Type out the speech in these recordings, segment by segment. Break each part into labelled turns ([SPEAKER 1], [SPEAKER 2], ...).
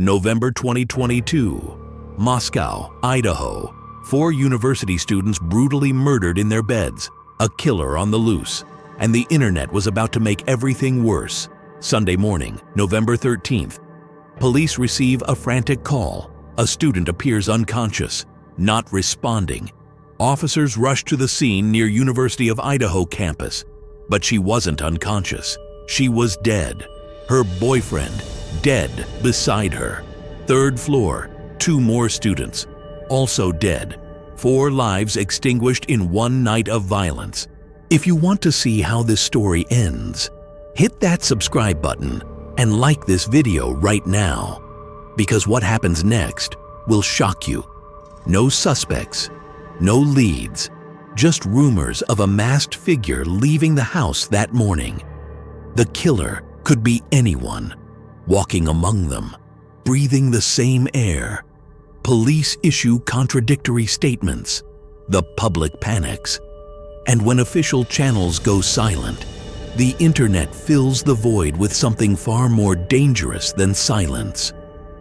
[SPEAKER 1] November 2022, Moscow, Idaho. 4 university students brutally murdered in their beds. A killer on the loose. And the internet was about to make everything worse. Sunday morning, November 13th. Police receive a frantic call. A student appears unconscious, not responding. Officers rush to the scene near University of Idaho campus. But she wasn't unconscious. She was dead. Her boyfriend, dead beside her. 3rd floor, 2 more students, also dead. 4 lives extinguished in one night of violence. If you want to see how this story ends, hit that subscribe button and like this video right now, because what happens next will shock you. No suspects, no leads, just rumors of a masked figure leaving the house that morning. The killer could be anyone, walking among them, breathing the same air. Police issue contradictory statements. The public panics. And when official channels go silent, the internet fills the void with something far more dangerous than silence.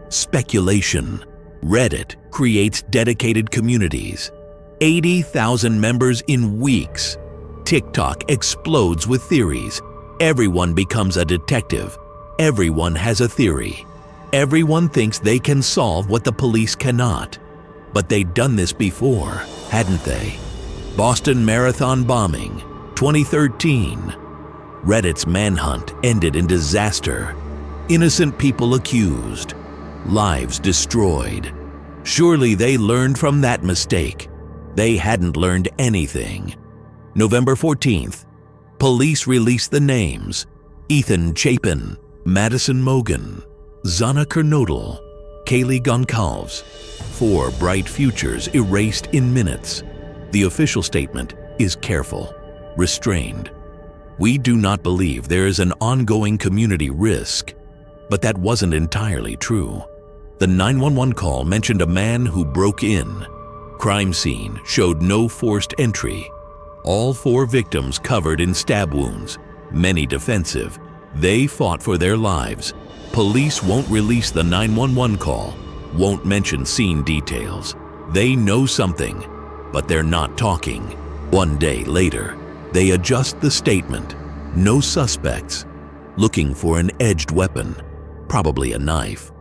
[SPEAKER 1] Speculation. Reddit creates dedicated communities. 80,000 members in weeks. TikTok explodes with theories. Everyone becomes a detective. Everyone has a theory. Everyone thinks they can solve what the police cannot. But they'd done this before, hadn't they? Boston Marathon bombing, 2013. Reddit's manhunt ended in disaster. Innocent people accused. Lives destroyed. Surely they learned from that mistake. They hadn't learned anything. November 14th. Police released the names: Ethan Chapin, Madison Mogen, Xana Kernodle, Kaylee Goncalves. 4 bright futures erased in minutes. The official statement is careful, restrained. We do not believe there is an ongoing community risk, but that wasn't entirely true. The 911 call mentioned a man who broke in. Crime scene showed no forced entry. All 4 victims covered in stab wounds, many defensive. They fought for their lives. Police won't release the 911 call, won't mention scene details. They know something, but they're not talking. 1 day later, they adjust the statement. No suspects. Looking for an edged weapon, probably a knife.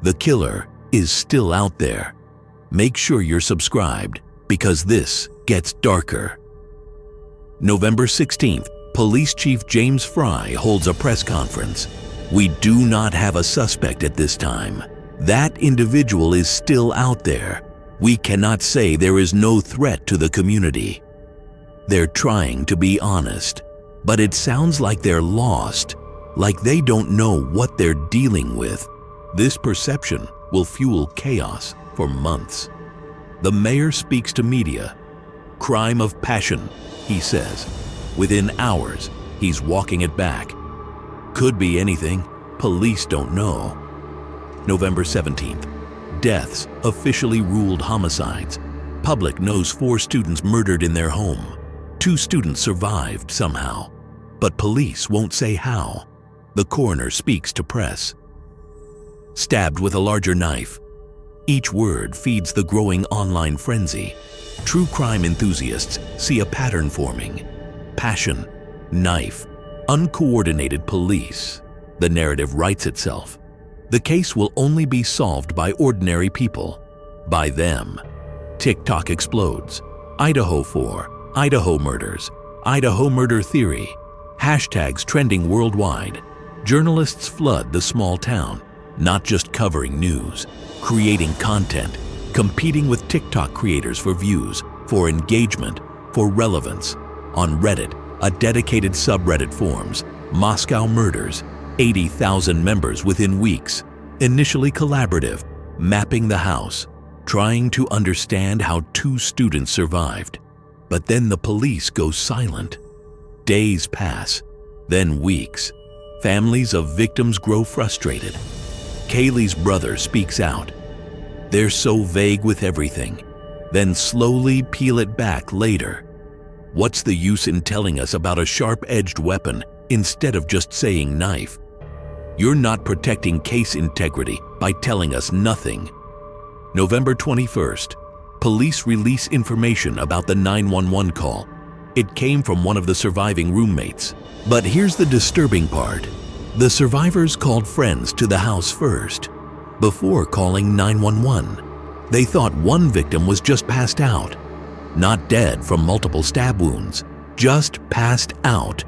[SPEAKER 1] The killer is still out there. Make sure you're subscribed, because this gets darker. November 16th, Police Chief James Fry holds a press conference. We do not have a suspect at this time. That individual is still out there. We cannot say there is no threat to the community. They're trying to be honest, but it sounds like they're lost, like they don't know what they're dealing with. This perception will fuel chaos for months. The mayor speaks to media. Crime of passion, he says. Within hours, he's walking it back. Could be anything. Police don't know. November 17th. Deaths officially ruled homicides. Public knows 4 students murdered in their home. 2 students survived somehow, but police won't say how. The coroner speaks to press. Stabbed with a larger knife. Each word feeds the growing online frenzy. True crime enthusiasts see a pattern forming. Passion, knife, uncoordinated police. The narrative writes itself. The case will only be solved by ordinary people. By them. TikTok explodes. Idaho Four, Idaho murders, Idaho murder theory. Hashtags trending worldwide. Journalists flood the small town, not just covering news, creating content, competing with TikTok creators for views, for engagement, for relevance. On Reddit, a dedicated subreddit forms Moscow murders, 80,000 members within weeks. Initially collaborative, mapping the house, trying to understand how 2 students survived. But then the police go silent. Days pass, then weeks. Families of victims grow frustrated. Kaylee's brother speaks out. They're so vague with everything, then slowly peel it back later. What's the use in telling us about a sharp-edged weapon instead of just saying knife? You're not protecting case integrity by telling us nothing. November 21st, police release information about the 911 call. It came from one of the surviving roommates. But here's the disturbing part. The survivors called friends to the house first, before calling 911. They thought one victim was just passed out, not dead from multiple stab wounds, just passed out.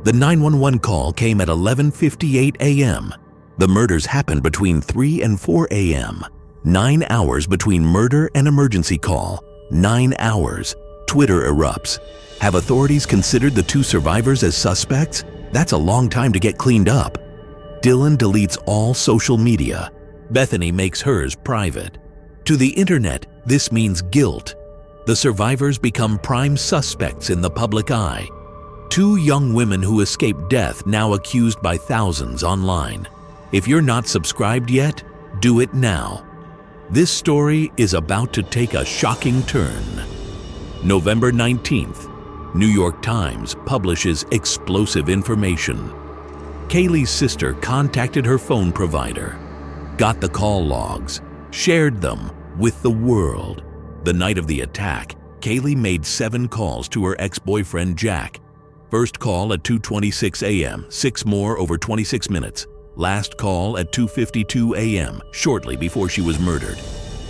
[SPEAKER 1] The 911 call came at 11:58 a.m. The murders happened between 3 and 4 a.m. 9 hours between murder and emergency call. 9 hours. Twitter erupts. Have authorities considered the two survivors as suspects? That's a long time to get cleaned up. Dylan deletes all social media. Bethany makes hers private. To the internet, this means guilt. The survivors become prime suspects in the public eye. Two young women who escaped death now accused by thousands online. If you're not subscribed yet, do it now. This story is about to take a shocking turn. November 19th, New York Times publishes explosive information. Kaylee's sister contacted her phone provider, got the call logs, shared them with the world. The night of the attack, Kaylee made 7 calls to her ex-boyfriend Jack. First call at 2:26 a.m., 6 more over 26 minutes. Last call at 2:52 a.m., shortly before she was murdered.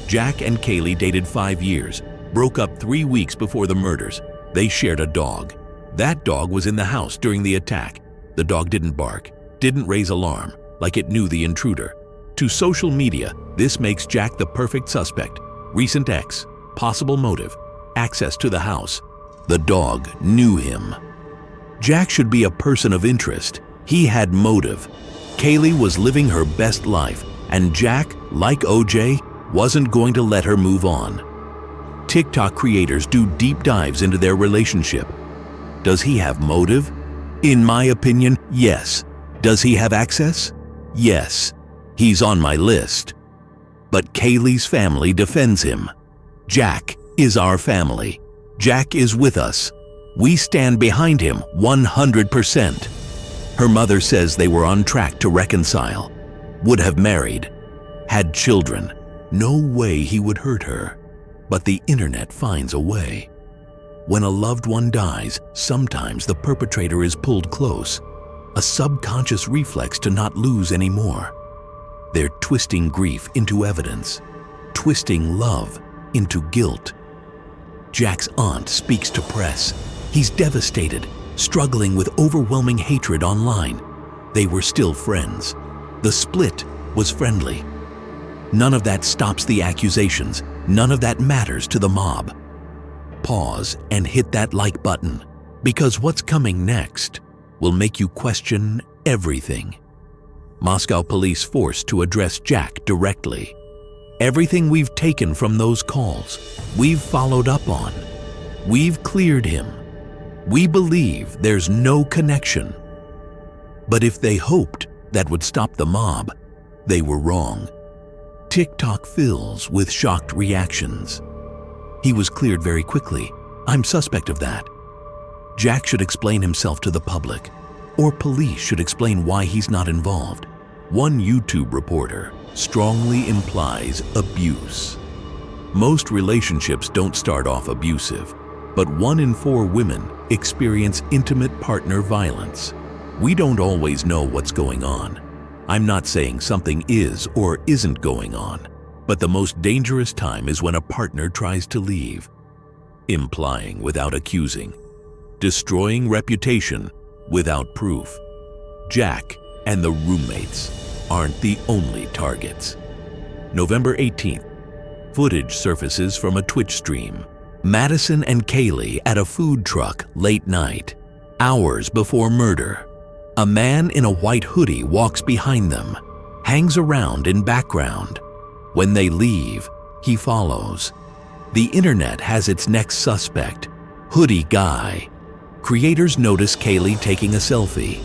[SPEAKER 1] Jack and Kaylee dated 5 years, broke up 3 weeks before the murders. They shared a dog. That dog was in the house during the attack. The dog didn't bark, didn't raise alarm, like it knew the intruder. To social media, this makes Jack the perfect suspect. Recent ex, possible motive, access to the house. The dog knew him. Jack should be a person of interest. He had motive. Kaylee was living her best life, and Jack, like OJ, wasn't going to let her move on. TikTok creators do deep dives into their relationship. Does he have motive? In my opinion, yes. Does he have access? Yes. He's on my list. But Kaylee's family defends him. Jack is our family. Jack is with us. We stand behind him 100%. Her mother says they were on track to reconcile, would have married, had children. No way he would hurt her. But the internet finds a way. When a loved one dies, sometimes the perpetrator is pulled close, a subconscious reflex to not lose anymore. They're twisting grief into evidence, twisting love into guilt. Jack's aunt speaks to press. He's devastated, struggling with overwhelming hatred online. They were still friends. The split was friendly. None of that stops the accusations. None of that matters to the mob. Pause and hit that like button, because what's coming next will make you question everything. Moscow police forced to address Jack directly. Everything we've taken from those calls, we've followed up on. We've cleared him. We believe there's no connection. But if they hoped that would stop the mob, they were wrong. TikTok fills with shocked reactions. He was cleared very quickly. I'm suspect of that. Jack should explain himself to the public, or police should explain why he's not involved. One YouTube reporter strongly implies abuse. Most relationships don't start off abusive, but 1 in 4 women experience intimate partner violence. We don't always know what's going on. I'm not saying something is or isn't going on, but the most dangerous time is when a partner tries to leave. Implying without accusing. Destroying reputation without proof. Jack and the roommates aren't the only targets. November 18th, footage surfaces from a Twitch stream. Madison and Kaylee at a food truck late night, hours before murder. A man in a white hoodie walks behind them, hangs around in background. When they leave, he follows. The internet has its next suspect, hoodie guy. Creators notice Kaylee taking a selfie,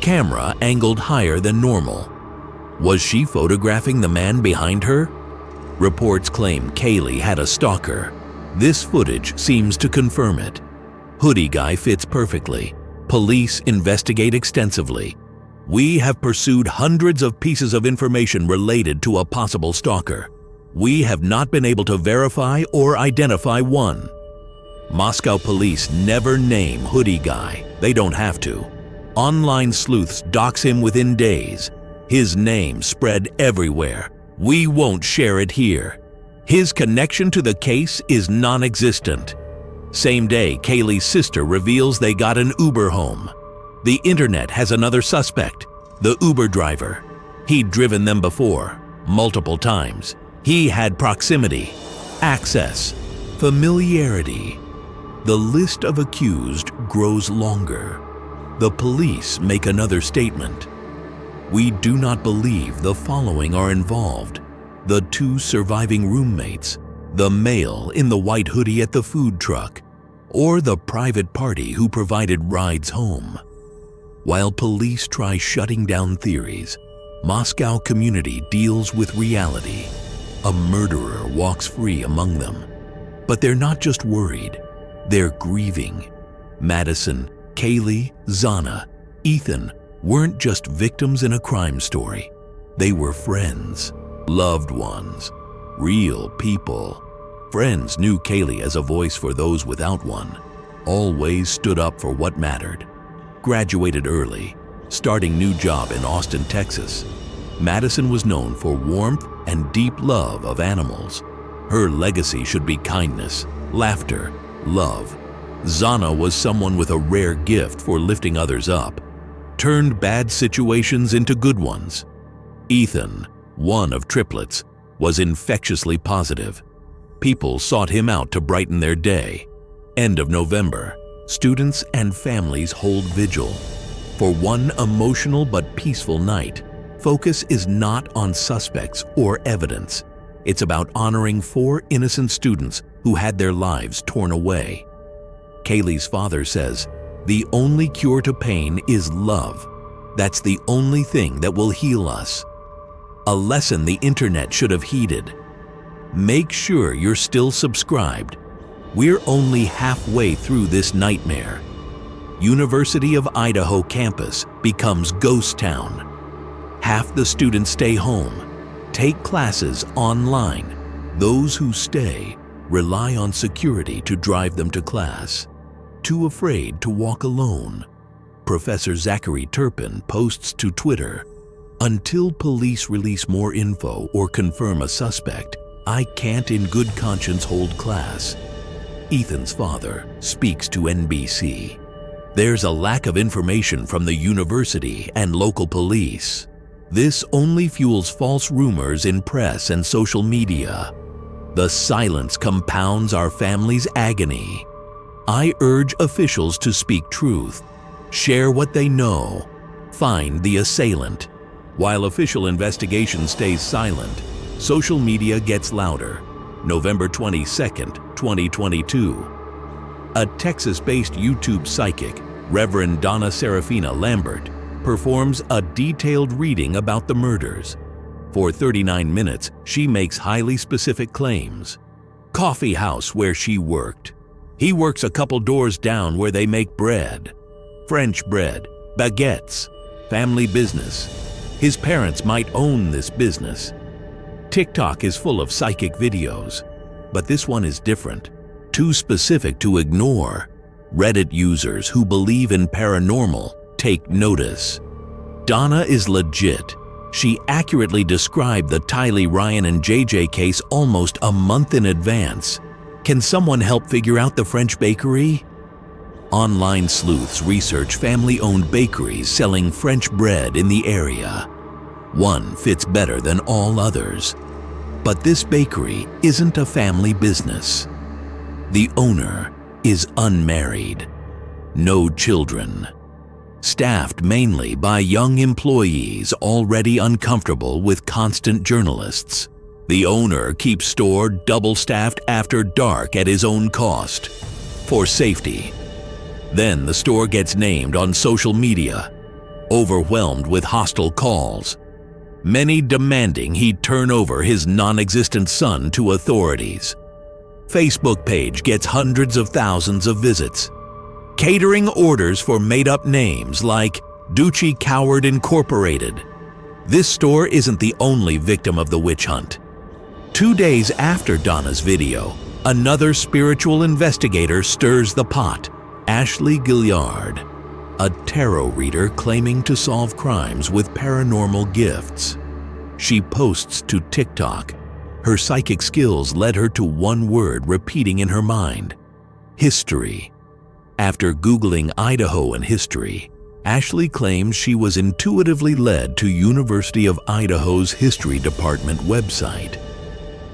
[SPEAKER 1] camera angled higher than normal. Was she photographing the man behind her? Reports claim Kaylee had a stalker. This footage seems to confirm it. Hoodie guy fits perfectly. Police investigate extensively. We have pursued hundreds of pieces of information related to a possible stalker. We have not been able to verify or identify one. Moscow police never name Hoodie Guy. They don't have to. Online sleuths dox him within days. His name spread everywhere. We won't share it here. His connection to the case is non-existent. Same day, Kaylee's sister reveals they got an Uber home. The internet has another suspect, the Uber driver. He'd driven them before, multiple times. He had proximity, access, familiarity. The list of accused grows longer. The police make another statement. We do not believe the following are involved: the 2 surviving roommates, the male in the white hoodie at the food truck, or the private party who provided rides home. While police try shutting down theories, Moscow community deals with reality. A murderer walks free among them. But they're not just worried, they're grieving. Madison, Kaylee, Xana, Ethan weren't just victims in a crime story. They were friends, loved ones, real people. Friends knew Kaylee as a voice for those without one, always stood up for what mattered. Graduated early, starting new job in Austin, Texas. Madison was known for warmth and deep love of animals. Her legacy should be kindness, laughter, love. Xana was someone with a rare gift for lifting others up, turned bad situations into good ones. Ethan, one of triplets, was infectiously positive. People sought him out to brighten their day. End of November, students and families hold vigil. For one emotional but peaceful night, focus is not on suspects or evidence. It's about honoring 4 innocent students who had their lives torn away. Kaylee's father says, "The only cure to pain is love. That's the only thing that will heal us." A lesson the internet should have heeded. Make sure you're still subscribed. We're only halfway through this nightmare. University of Idaho campus becomes ghost town. Half the students stay home, take classes online. Those who stay rely on security to drive them to class. Too afraid to walk alone. Professor Zachary Turpin posts to Twitter, "Until police release more info or confirm a suspect, I can't in good conscience hold class." Ethan's father speaks to NBC. There's a lack of information from the university and local police. This only fuels false rumors in press and social media. The silence compounds our family's agony. I urge officials to speak truth, share what they know, find the assailant. While official investigation stays silent, social media gets louder. November 22nd, 2022. A Texas-based YouTube psychic, Reverend Donna Serafina Lambert, performs a detailed reading about the murders. For 39 minutes, she makes highly specific claims. Coffee house where she worked. He works a couple doors down where they make bread. French bread, baguettes, family business. His parents might own this business. TikTok is full of psychic videos, but this one is different, too specific to ignore. Reddit users who believe in paranormal take notice. Donna is legit. She accurately described the Tylee, Ryan, and JJ case almost a month in advance. Can someone help figure out the French bakery? Online sleuths research family-owned bakeries selling French bread in the area. One fits better than all others. But this bakery isn't a family business. The owner is unmarried, no children, staffed mainly by young employees already uncomfortable with constant journalists. The owner keeps store double-staffed after dark at his own cost, for safety. Then the store gets named on social media, overwhelmed with hostile calls, many demanding he turn over his non-existent son to authorities. Facebook page gets hundreds of thousands of visits. Catering orders for made-up names like Ducci Coward Incorporated. This store isn't the only victim of the witch hunt. 2 days after Donna's video, another spiritual investigator stirs the pot. Ashley Gilliard, a tarot reader claiming to solve crimes with paranormal gifts. She posts to TikTok. Her psychic skills led her to one word repeating in her mind: history. After Googling Idaho and history, Ashley claims she was intuitively led to University of Idaho's History Department website.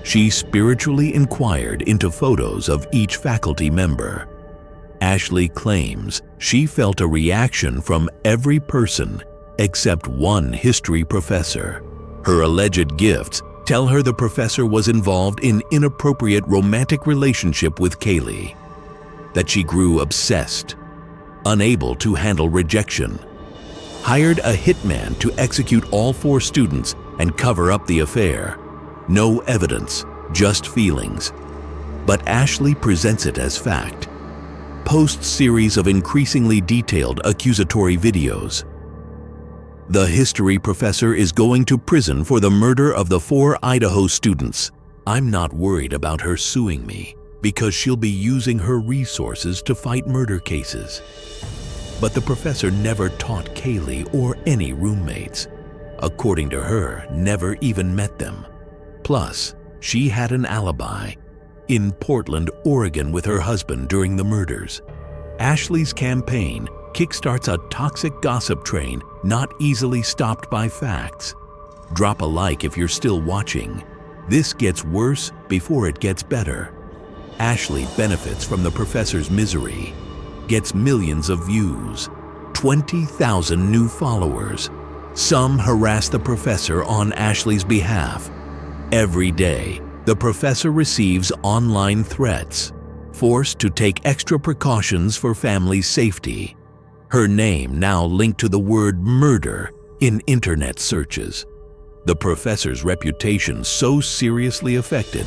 [SPEAKER 1] She spiritually inquired into photos of each faculty member. Ashley claims she felt a reaction from every person except one history professor. Her alleged gifts tell her the professor was involved in inappropriate romantic relationship with Kaylee, that she grew obsessed, unable to handle rejection, hired a hitman to execute all 4 students and cover up the affair. No evidence, just feelings. But Ashley presents it as fact. Posts series of increasingly detailed accusatory videos. The history professor is going to prison for the murder of the 4 Idaho students. I'm not worried about her suing me because she'll be using her resources to fight murder cases. But the professor never taught Kaylee or any roommates. According to her, never even met them. Plus, she had an alibi in Portland, Oregon with her husband during the murders. Ashley's campaign kickstarts a toxic gossip train not easily stopped by facts. Drop a like if you're still watching. This gets worse before it gets better. Ashley benefits from the professor's misery, gets millions of views, 20,000 new followers. Some harass the professor on Ashley's behalf. Every day, the professor receives online threats, forced to take extra precautions for family safety. Her name now linked to the word murder in internet searches. The professor's reputation so seriously affected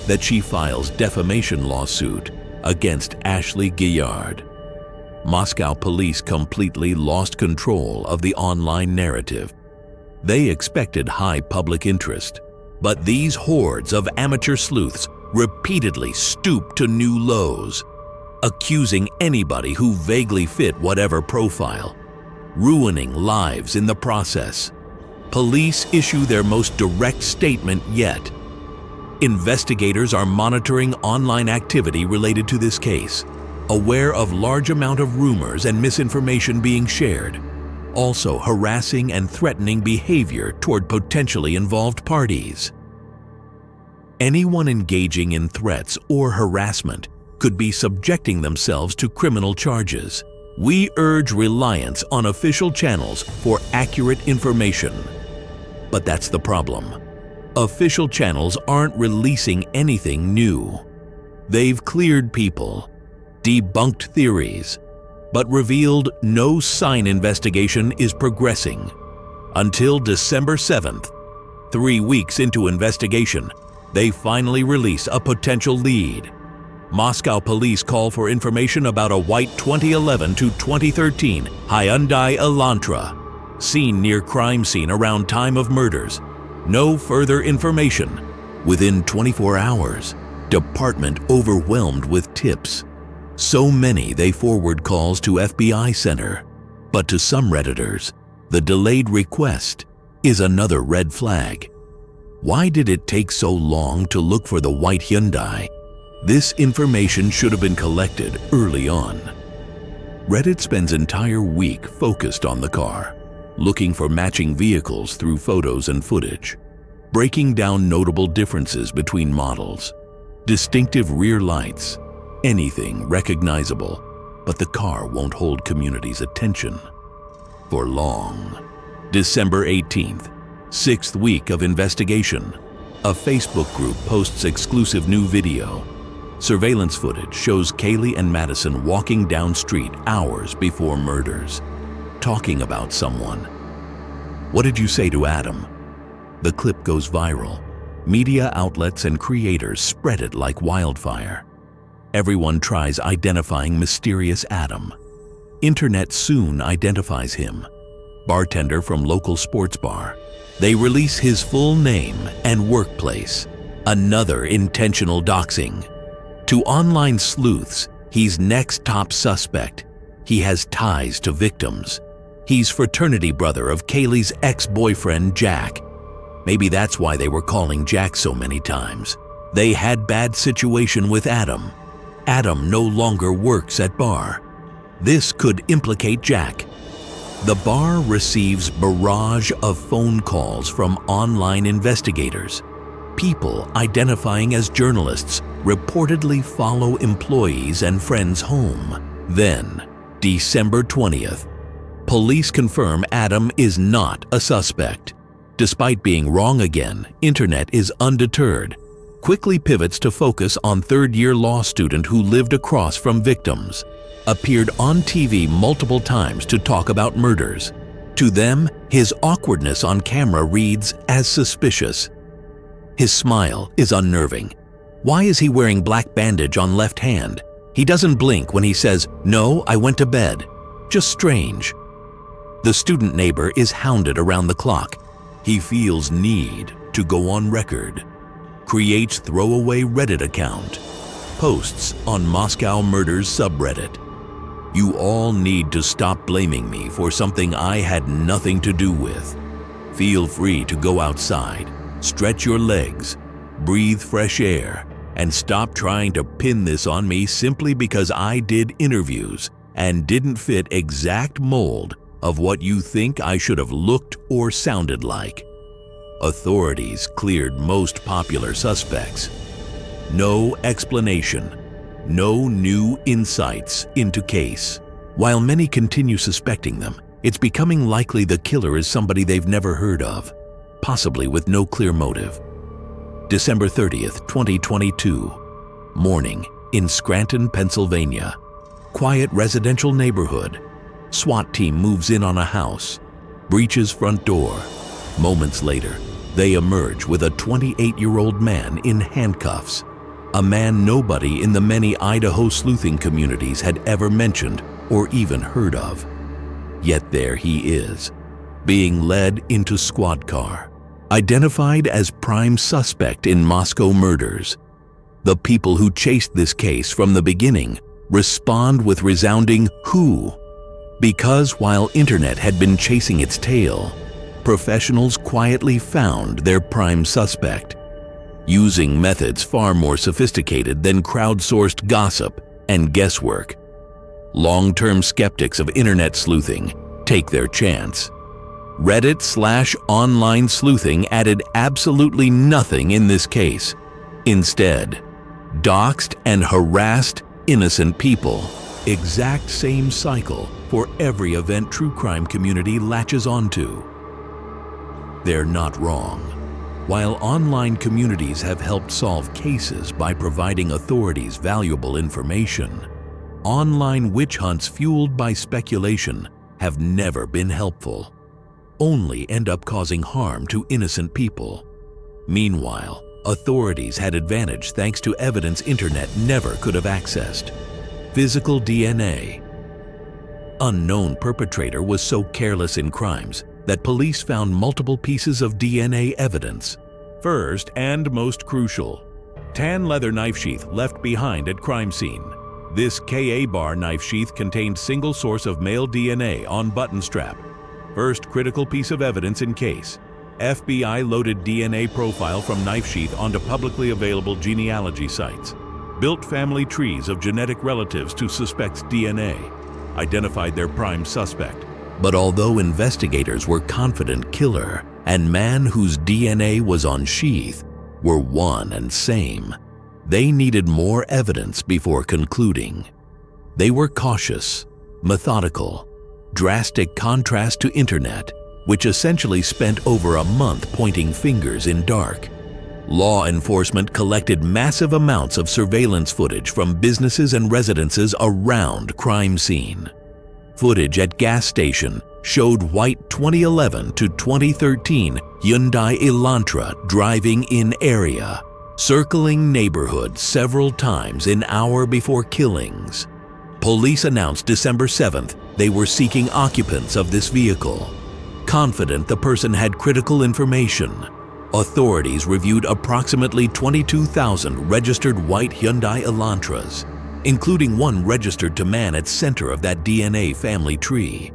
[SPEAKER 1] that she files defamation lawsuit against Ashley Gilliard. Moscow police completely lost control of the online narrative. They expected high public interest, but these hordes of amateur sleuths repeatedly stoop to new lows, accusing anybody who vaguely fit whatever profile, ruining lives in the process. Police issue their most direct statement yet. Investigators are monitoring online activity related to this case, aware of large amount of rumors and misinformation being shared, also harassing and threatening behavior toward potentially involved parties. Anyone engaging in threats or harassment could be subjecting themselves to criminal charges. We urge reliance on official channels for accurate information. But that's the problem. Official channels aren't releasing anything new. They've cleared people, debunked theories, but revealed no sign investigation is progressing. Until December 7th, 3 weeks into investigation, they finally release a potential lead. Moscow police call for information about a white 2011 to 2013 Hyundai Elantra, seen near crime scene around time of murders. No further information. Within 24 hours, department overwhelmed with tips. So many they forward calls to FBI center. But to some Redditors, the delayed request is another red flag. Why did it take so long to look for the white Hyundai? This information should have been collected early on. Reddit spends entire week focused on the car, looking for matching vehicles through photos and footage, breaking down notable differences between models, distinctive rear lights, anything recognizable, but the car won't hold community's attention for long. December 18th, 6th week of investigation. A Facebook group posts exclusive new video. Surveillance footage shows Kaylee and Madison walking down street hours before murders, talking about someone. What did you say to Adam? The clip goes viral. Media outlets and creators spread it like wildfire. Everyone tries identifying mysterious Adam. Internet soon identifies him. bartender from local sports bar. They release his full name and workplace. Another intentional doxing. To online sleuths, he's next top suspect. He has ties to victims. He's fraternity brother of Kaylee's ex-boyfriend, Jack. Maybe that's why they were calling Jack so many times. They had bad situation with Adam. Adam no longer works at bar. This could implicate Jack. The bar receives barrage of phone calls from online investigators. People identifying as journalists reportedly follow employees and friends home. Then, December 20th, police confirm Adam is not a suspect. Despite being wrong again, Internet is undeterred. Quickly pivots to focus on third-year law student who lived across from victims. Appeared on TV multiple times to talk about murders. To them, his awkwardness on camera reads as suspicious. His smile is unnerving. Why is he wearing black bandage on left hand? He doesn't blink when he says, "No, I went to bed." Just strange. The student neighbor is hounded around the clock. He feels need to go on record. Creates throwaway Reddit account. Posts on Moscow Murders subreddit. "You all need to stop blaming me for something I had nothing to do with. Feel free to go outside, stretch your legs, breathe fresh air, and stop trying to pin this on me simply because I did interviews and didn't fit exact mold of what you think I should have looked or sounded like." Authorities cleared most popular suspects. No explanation. No new insights into case. While many continue suspecting them, it's becoming likely the killer is somebody they've never heard of, possibly with no clear motive. December 30th, 2022. Morning in Scranton, Pennsylvania. Quiet residential neighborhood. SWAT team moves in on a house, breaches front door. Moments later, they emerge with a 28-year-old man in handcuffs. A man nobody in the many Idaho sleuthing communities had ever mentioned or even heard of. Yet there he is, being led into squad car, identified as prime suspect in Moscow murders. The people who chased this case from the beginning respond with resounding "who?" Because while Internet had been chasing its tail, professionals quietly found their prime suspect, using methods far more sophisticated than crowdsourced gossip and guesswork. Long-term skeptics of Internet sleuthing take their chance. Reddit/online sleuthing added absolutely nothing in this case. Instead, doxed and harassed innocent people. Exact same cycle for every event true crime community latches onto. They're not wrong. While online communities have helped solve cases by providing authorities valuable information, online witch hunts fueled by speculation have never been helpful. Only end up causing harm to innocent people. Meanwhile, authorities had advantage thanks to evidence Internet never could have accessed. Physical DNA. Unknown perpetrator was so careless in crimes that police found multiple pieces of DNA evidence. First and most crucial, tan leather knife sheath left behind at crime scene. This KA bar knife sheath contained single source of male DNA on button strap. First critical piece of evidence in case. FBI loaded DNA profile from knife sheath onto publicly available genealogy sites. Built family trees of genetic relatives to suspect's DNA. Identified their prime suspect. But although investigators were confident killer and man whose DNA was on sheath were one and same, they needed more evidence before concluding. They were cautious, methodical, drastic contrast to Internet, which essentially spent over a month pointing fingers in dark. Law enforcement collected massive amounts of surveillance footage from businesses and residences around crime scene. Footage at gas station showed white 2011 to 2013 Hyundai Elantra driving in area, circling neighborhood several times an hour before killings. Police announced December 7th they were seeking occupants of this vehicle. Confident the person had critical information, authorities reviewed approximately 22,000 registered white Hyundai Elantras, including one registered to man at center of that DNA family tree.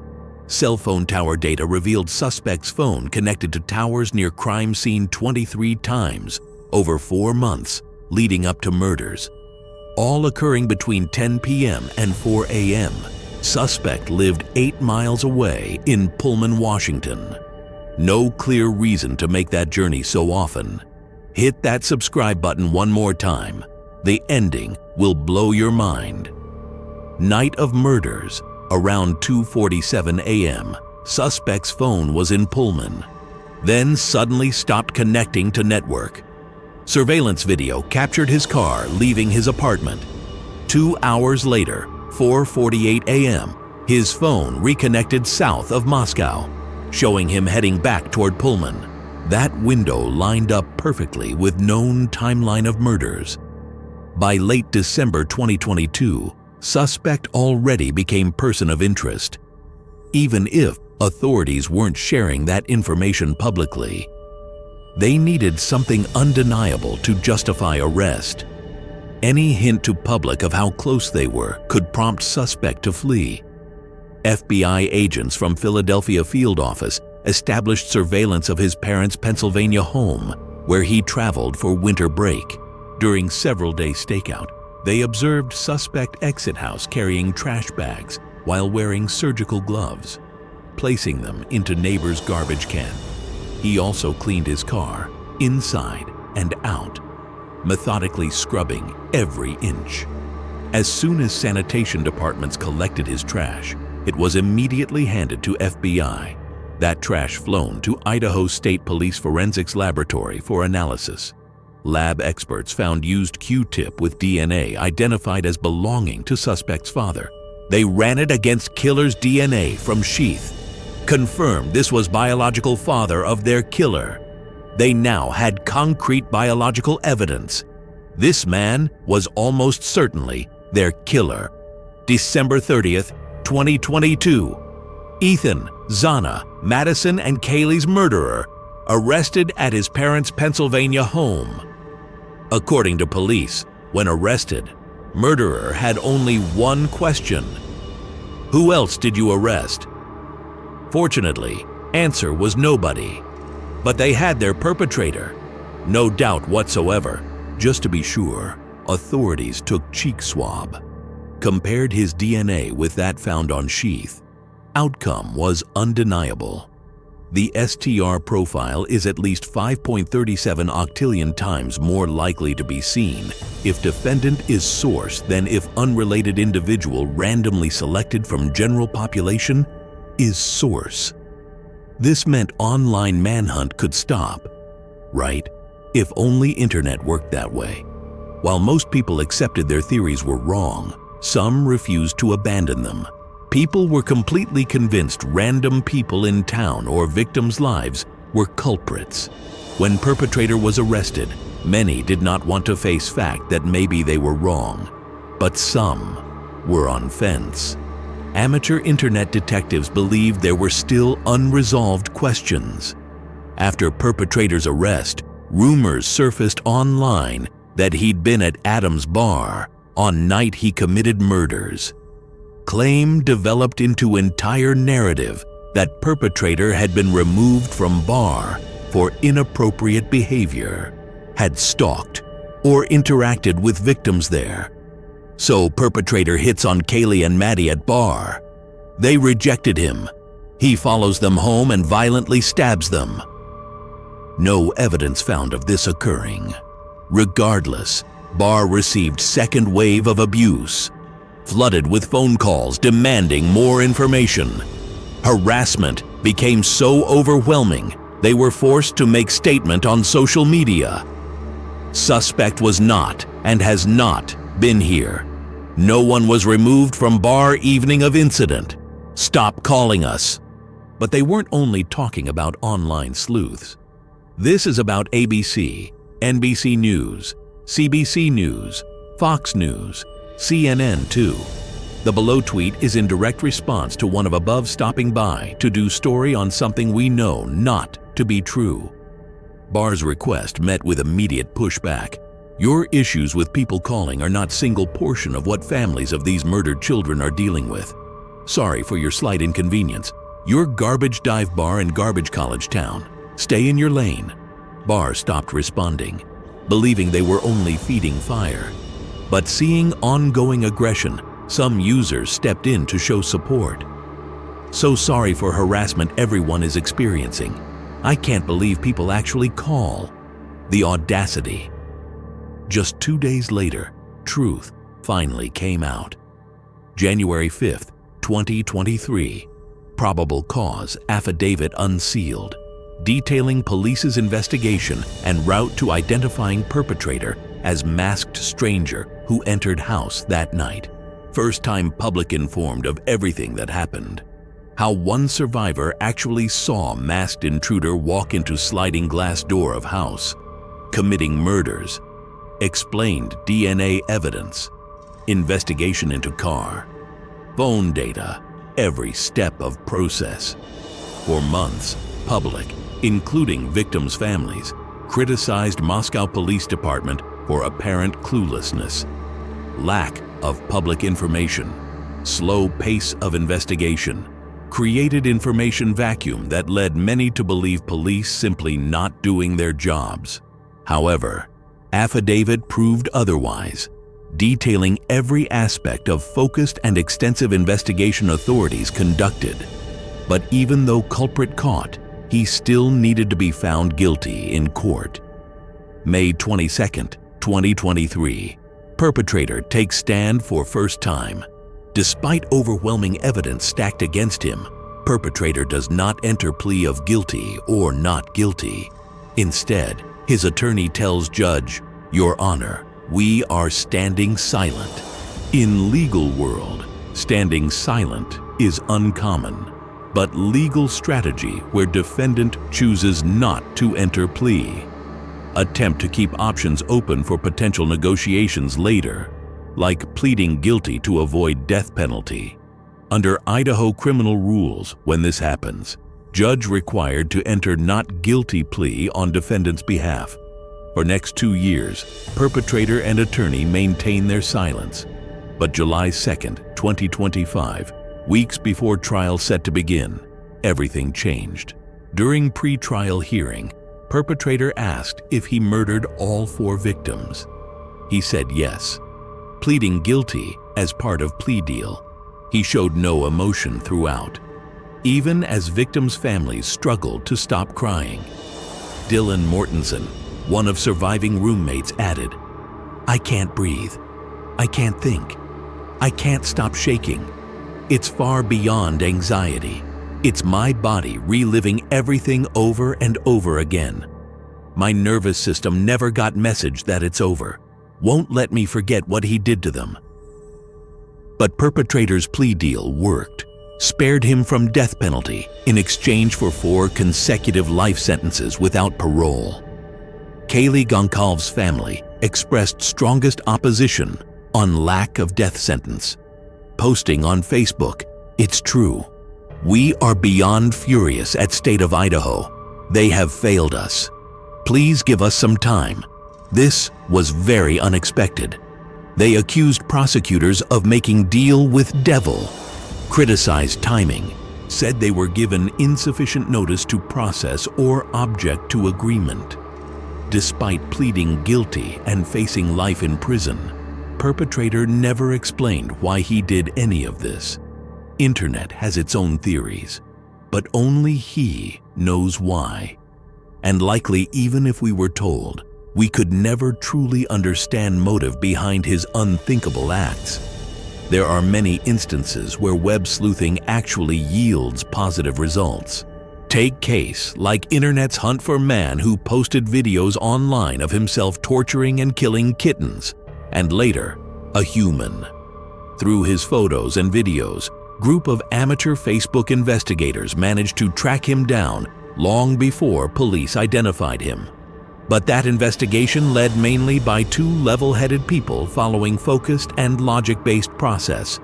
[SPEAKER 1] Cell phone tower data revealed suspect's phone connected to towers near crime scene 23 times over 4 months leading up to murders, all occurring between 10 p.m. and 4 a.m. Suspect lived 8 miles away in Pullman, Washington. No clear reason to make that journey so often. Hit that subscribe button one more time. The ending will blow your mind. Night of murders, around 2:47 a.m., suspect's phone was in Pullman, then suddenly stopped connecting to network. Surveillance video captured his car leaving his apartment. 2 hours later, 4:48 a.m., his phone reconnected south of Moscow, showing him heading back toward Pullman. That window lined up perfectly with known timeline of murders. By late December 2022, suspect already became person of interest, even if authorities weren't sharing that information publicly. They needed something undeniable to justify arrest. Any hint to public of how close they were could prompt suspect to flee. FBI agents from Philadelphia field office established surveillance of his parents' Pennsylvania home, where he traveled for winter break. During several-day stakeout, they observed suspect exit house carrying trash bags while wearing surgical gloves, placing them into neighbor's garbage can. He also cleaned his car, inside and out, methodically scrubbing every inch. As soon as sanitation departments collected his trash, it was immediately handed to FBI. That trash flown to Idaho State Police Forensics Laboratory for analysis. Lab experts found used Q-tip with DNA identified as belonging to suspect's father. They ran it against killer's DNA from sheath, confirmed this was biological father of their killer. They now had concrete biological evidence. This man was almost certainly their killer. December 30th, 2022. Ethan, Xana, Madison, and Kaylee's murderer, arrested at his parents' Pennsylvania home. According to police, when arrested, murderer had only one question: "Who else did you arrest?" Fortunately, answer was nobody. But they had their perpetrator. No doubt whatsoever. Just to be sure, authorities took cheek swab, compared his DNA with that found on sheath. Outcome was undeniable. The STR profile is at least 5.37 octillion times more likely to be seen if defendant is source than if unrelated individual randomly selected from general population is source. This meant online manhunt could stop, right? If only internet worked that way. While most people accepted their theories were wrong, some refused to abandon them. People were completely convinced random people in town or victims' lives were culprits. When perpetrator was arrested, many did not want to face fact that maybe they were wrong, but some were on fence. Amateur internet detectives believed there were still unresolved questions. After perpetrator's arrest, rumors surfaced online that he'd been at Adam's bar on night he committed murders. Claim developed into entire narrative that perpetrator had been removed from bar for inappropriate behavior, had stalked or interacted with victims there. So perpetrator hits on Kaylee and Maddie at bar. They rejected him. He follows them home and violently stabs them. No evidence found of this occurring. Regardless, bar received second wave of abuse, flooded with phone calls demanding more information. Harassment became so overwhelming, they were forced to make statement on social media. Suspect was not and has not been here. No one was removed from bar evening of incident. Stop calling us. But they weren't only talking about online sleuths. This is about ABC, NBC News, CBC News, Fox News, CNN too. The below tweet is in direct response to one of above stopping by to do story on something we know not to be true. Barr's request met with immediate pushback. Your issues with people calling are not single portion of what families of these murdered children are dealing with. Sorry for your slight inconvenience. You're garbage dive bar in garbage college town. Stay in your lane. Barr stopped responding, believing they were only feeding fire. But seeing ongoing aggression, some users stepped in to show support. So sorry for harassment everyone is experiencing. I can't believe people actually call. The audacity. Just 2 days later, truth finally came out. January 5th, 2023. Probable cause affidavit unsealed, detailing police's investigation and route to identifying perpetrator as masked stranger who entered house that night. First time public informed of everything that happened. How one survivor actually saw masked intruder walk into sliding glass door of house. Committing murders. Explained DNA evidence. Investigation into car. Phone data. Every step of process. For months, public, including victims' families, criticized Moscow Police Department for apparent cluelessness, lack of public information, slow pace of investigation, created information vacuum that led many to believe police simply not doing their jobs. However, affidavit proved otherwise, detailing every aspect of focused and extensive investigation authorities conducted. But even though culprit caught, he still needed to be found guilty in court. May 22, 2023. Perpetrator takes stand for first time. Despite overwhelming evidence stacked against him, perpetrator does not enter plea of guilty or not guilty. Instead, his attorney tells judge, "Your Honor, we are standing silent." In legal world, standing silent is uncommon, but legal strategy where defendant chooses not to enter plea. Attempt to keep options open for potential negotiations later, like pleading guilty to avoid death penalty. Under Idaho criminal rules, when this happens, judge required to enter not guilty plea on defendant's behalf. For next 2 years, perpetrator and attorney maintain their silence. But July 2nd, 2025, weeks before trial set to begin, everything changed. During pre-trial hearing, perpetrator asked if he murdered all 4 victims. He said yes, pleading guilty as part of plea deal. He showed no emotion throughout, even as victims' families struggled to stop crying. Dylan Mortensen, one of surviving roommates, added, "I can't breathe. I can't think. I can't stop shaking. It's far beyond anxiety. It's my body reliving everything over and over again. My nervous system never got message that it's over. Won't let me forget what he did to them." But perpetrator's plea deal worked, spared him from death penalty in exchange for 4 consecutive life sentences without parole. Kaylee Goncalves' family expressed strongest opposition on lack of death sentence, posting on Facebook, "It's true. We are beyond furious at State of Idaho. They have failed us. Please give us some time. This was very unexpected." They accused prosecutors of making deal with devil, criticized timing, said they were given insufficient notice to process or object to agreement. Despite pleading guilty and facing life in prison, perpetrator never explained why he did any of this. Internet has its own theories, but only he knows why. And likely even if we were told, we could never truly understand motive behind his unthinkable acts. There are many instances where web sleuthing actually yields positive results. Take case like internet's hunt for man who posted videos online of himself torturing and killing kittens, and later, a human. Through his photos and videos, group of amateur Facebook investigators managed to track him down long before police identified him. But that investigation led mainly by 2 level-headed people following focused and logic-based process.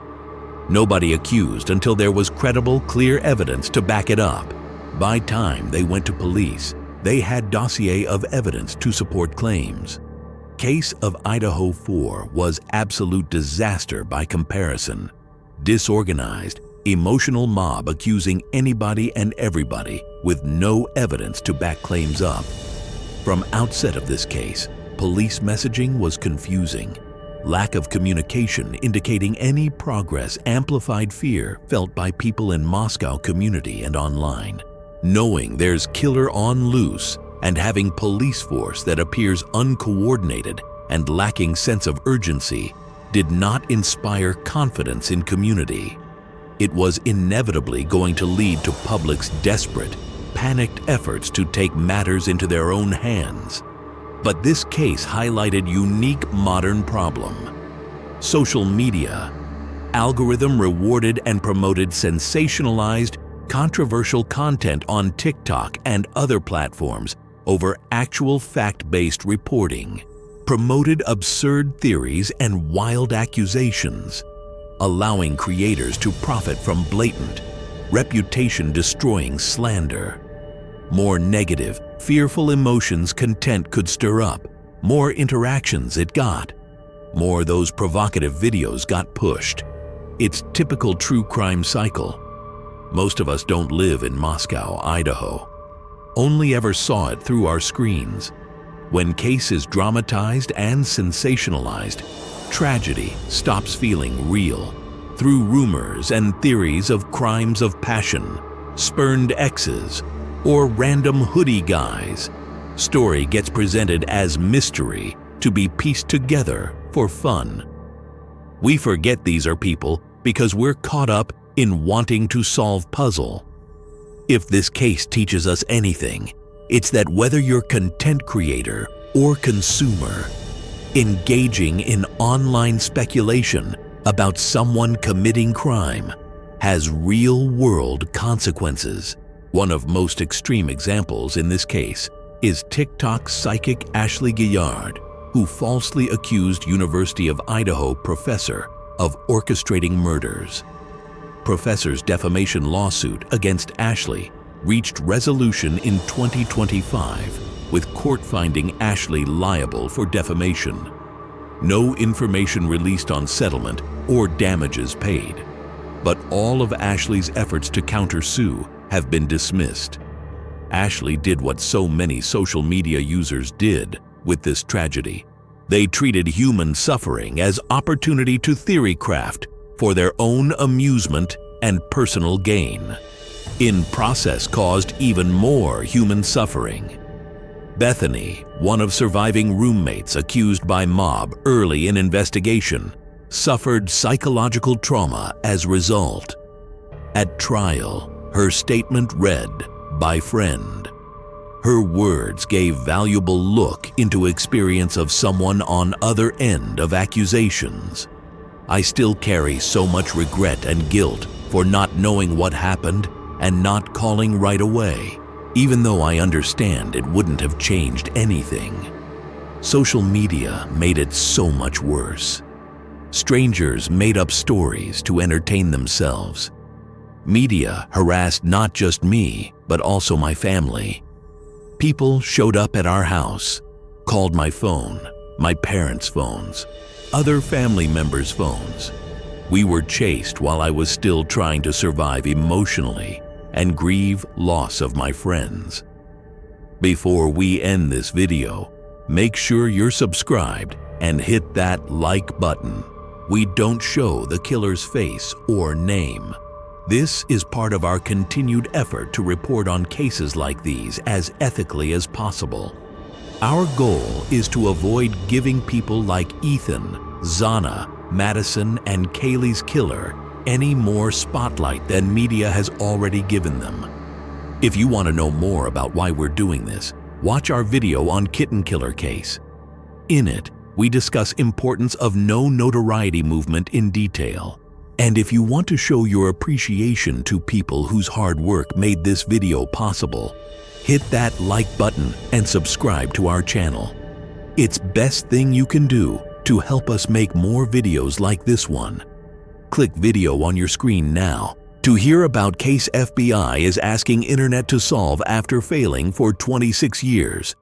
[SPEAKER 1] Nobody accused until there was credible, clear evidence to back it up. By time they went to police, they had dossier of evidence to support claims. Case of Idaho Four was absolute disaster by comparison. Disorganized, emotional mob accusing anybody and everybody with no evidence to back claims up. From outset of this case, police messaging was confusing. Lack of communication indicating any progress amplified fear felt by people in Moscow community and online. Knowing there's killer on loose and having police force that appears uncoordinated and lacking sense of urgency did not inspire confidence in community. It was inevitably going to lead to public's desperate, panicked efforts to take matters into their own hands. But this case highlighted unique modern problem. Social media. Algorithm rewarded and promoted sensationalized, controversial content on TikTok and other platforms over actual fact-based reporting. Promoted absurd theories and wild accusations, allowing creators to profit from blatant, reputation-destroying slander. More negative, fearful emotions content could stir up, more interactions it got. More those provocative videos got pushed. It's typical true crime cycle. Most of us don't live in Moscow, Idaho. Only ever saw it through our screens. When case is dramatized and sensationalized, tragedy stops feeling real. Through rumors and theories of crimes of passion, spurned exes, or random hoodie guys, story gets presented as mystery to be pieced together for fun. We forget these are people because we're caught up in wanting to solve puzzle. If this case teaches us anything, it's that whether you're content creator or consumer, engaging in online speculation about someone committing crime has real-world consequences. One of most extreme examples in this case is TikTok psychic Ashley Gillard, who falsely accused University of Idaho professor of orchestrating murders. Professor's defamation lawsuit against Ashley reached resolution in 2025, with court finding Ashley liable for defamation. No information released on settlement or damages paid, but all of Ashley's efforts to countersue have been dismissed. Ashley did what so many social media users did with this tragedy. They treated human suffering as opportunity to theory craft for their own amusement and personal gain. In process caused even more human suffering. Bethany, one of surviving roommates accused by mob early in investigation, suffered psychological trauma as result. At trial, her statement read, "By friend." Her words gave valuable look into experience of someone on other end of accusations. I still carry so much regret and guilt for not knowing what happened and not calling right away, even though I understand it wouldn't have changed anything. Social media made it so much worse. Strangers made up stories to entertain themselves. Media harassed not just me, but also my family. People showed up at our house, called my phone, my parents' phones, other family members' phones. We were chased while I was still trying to survive emotionally and grieve loss of my friends. Before we end this video, make sure you're subscribed and hit that like button. We don't show the killer's face or name. This is part of our continued effort to report on cases like these as ethically as possible. Our goal is to avoid giving people like Ethan, Xana, Madison, and Kaylee's killer any more spotlight than media has already given them. If you want to know more about why we're doing this, watch our video on Kitten Killer case. In it, we discuss importance of no notoriety movement in detail. And if you want to show your appreciation to people whose hard work made this video possible, hit that like button and subscribe to our channel. It's best thing you can do to help us make more videos like this one. Click video on your screen now to hear about case FBI is asking Internet to solve after failing for 26 years.